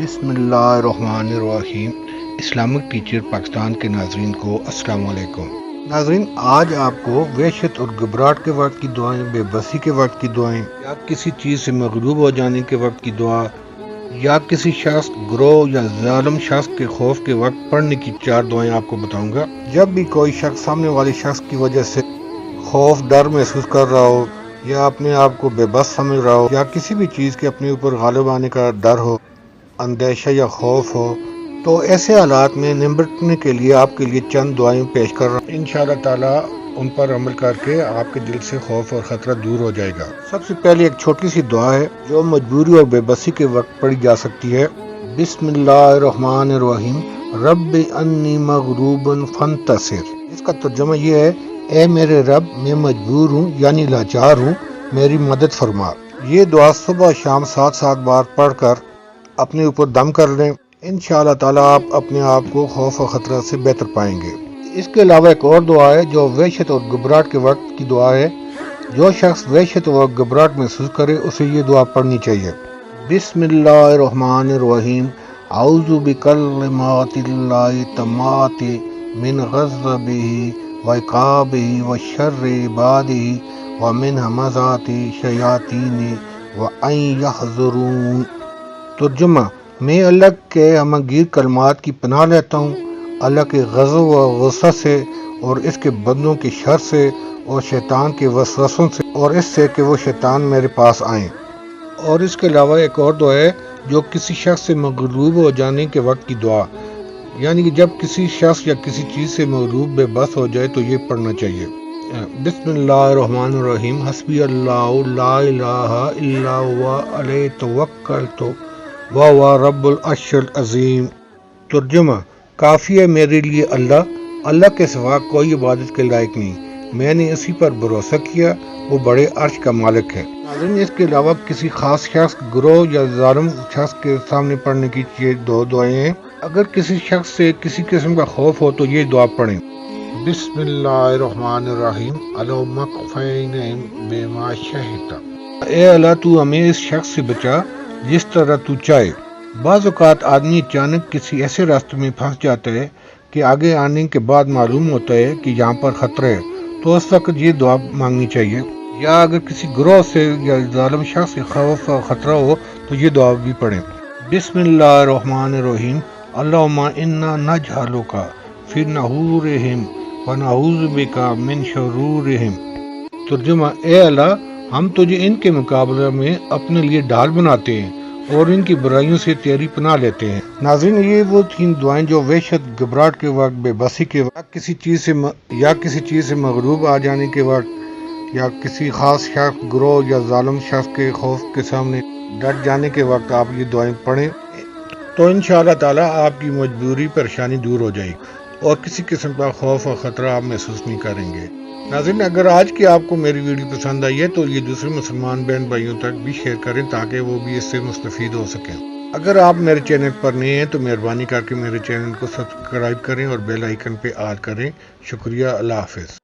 بسم اللہ الرحمن الرحیم۔ اسلامک ٹیچر پاکستان کے ناظرین کو السلام علیکم۔ ناظرین، آج آپ کو وحشت اور گھبراہٹ کے وقت کی دعائیں، بے بسی کے وقت کی دعائیں، یا کسی چیز سے مغلوب ہو جانے کے وقت کی دعا، یا کسی شخص، گروہ یا ظالم شخص کے خوف کے وقت پڑھنے کی 4 دعائیں آپ کو بتاؤں گا۔ جب بھی کوئی شخص سامنے والے شخص کی وجہ سے خوف، ڈر محسوس کر رہا ہو، یا اپنے آپ کو بے بس سمجھ رہا ہو، یا کسی بھی چیز کے اپنے اوپر غالب آنے کا ڈر ہو، اندیشہ یا خوف ہو، تو ایسے حالات میں نمٹنے کے لیے آپ کے لیے چند دعائیں پیش کر رہا ہوں۔ انشاءاللہ تعالی ان پر عمل کر کے آپ کے دل سے خوف اور خطرہ دور ہو جائے گا۔ سب سے پہلے ایک چھوٹی سی دعا ہے جو مجبوری اور بے بسی کے وقت پڑھی جا سکتی ہے۔ بسم اللہ الرحمن الرحیم، رب انی مغلوب فانتصر۔ اس کا ترجمہ یہ ہے، اے میرے رب، میں مجبور ہوں یعنی لاچار ہوں، میری مدد فرما۔ یہ دعا صبح شام 7 بار پڑھ کر اپنے اوپر دم کر لیں۔ انشاءاللہ تعالی آپ اپنے آپ کو خوف و خطرہ سے بہتر پائیں گے۔ اس کے علاوہ ایک اور دعا ہے جو وحشت اور گھبراہٹ کے وقت کی دعا ہے۔ جو شخص وحشت اور گھبراہٹ محسوس کرے اسے یہ دعا پڑھنی چاہیے۔ بسم اللہ الرحمن الرحیم، اعوذ بکلمات اللہ التامات من غضبہ وعقابہ وشر عبادہ ومن ہمزات الشیاطین وان یحضرون۔ ترجمہ، میں اللہ کے ہمگیر کلمات کی پناہ لیتا ہوں، اللہ کے غضب و غصہ سے اور اس کے بندوں کی شر سے اور شیطان کے وسوسوں سے، اور اس سے کہ وہ شیطان میرے پاس آئیں۔ اور اس کے علاوہ ایک اور دعا ہے جو کسی شخص سے مغلوب ہو جانے کے وقت کی دعا، یعنی کہ جب کسی شخص یا کسی چیز سے مغلوب بے بس ہو جائے تو یہ پڑھنا چاہیے۔ بسم اللہ الرحمن الرحیم، حسبی اللہ لا الہ الا ہوا علیہ توکلت وَهُوَ رب العرش العظیم۔ ترجمہ، کافی ہے میرے لیے اللہ کے سوا کوئی عبادت کے لائق نہیں، میں نے اسی پر بھروسہ کیا، وہ بڑے عرش کا مالک ہے۔ ناظرین، اس کے علاوہ کسی خاص شخص، گروہ یا ظالم شخص کے سامنے پڑھنے کی یہ 2 دعائیں ہیں۔ اگر کسی شخص سے کسی قسم کا خوف ہو تو یہ دعا پڑھیں۔ بسم اللہ الرحمن الرحیم، اللہم اکفینی بما شئت۔ اے اللہ، تو ہمیں اس شخص سے بچا جس طرح تو چاہے۔ بعض اوقات آدمی اچانک کسی ایسے راستے میں پھنس جاتا ہے کہ آگے آنے کے بعد معلوم ہوتا ہے کہ یہاں پر خطرہ ہے، تو اس وقت یہ دعا مانگنی چاہیے۔ یا اگر کسی گروہ سے یا ظالم شخص سے خوف اور خطرہ ہو تو یہ دعا بھی پڑھیں۔ بسم اللہ الرحمن الرحیم، اللہم انا نجعلک فی نحورہم ونعوذ بک من شرورہم۔ ترجمہ، اے اللہ، ہم تجھے ان کے مقابلے میں اپنے لیے ڈھال بناتے ہیں اور ان کی برائیوں سے تیری پناہ لیتے ہیں۔ ناظرین، یہ وہ 3 دعائیں جو وحشت، گھبراہٹ کے وقت، بے بسی کے وقت، کسی چیز سے مغلوب آ جانے کے وقت، یا کسی خاص شخص، گروہ یا ظالم شخص کے خوف کے سامنے ڈٹ جانے کے وقت آپ یہ دعائیں پڑھیں تو انشاءاللہ تعالی آپ کی مجبوری، پریشانی دور ہو جائے گی اور کسی قسم کا خوف اور خطرہ آپ محسوس نہیں کریں گے۔ ناظرین، اگر آج کی آپ کو میری ویڈیو پسند آئی ہے تو یہ دوسرے مسلمان بہن بھائیوں تک بھی شیئر کریں تاکہ وہ بھی اس سے مستفید ہو سکیں۔ اگر آپ میرے چینل پر نئے ہیں تو مہربانی کر کے میرے چینل کو سبسکرائب کریں اور بیل آئیکن پہ آل کریں۔ شکریہ، اللہ حافظ۔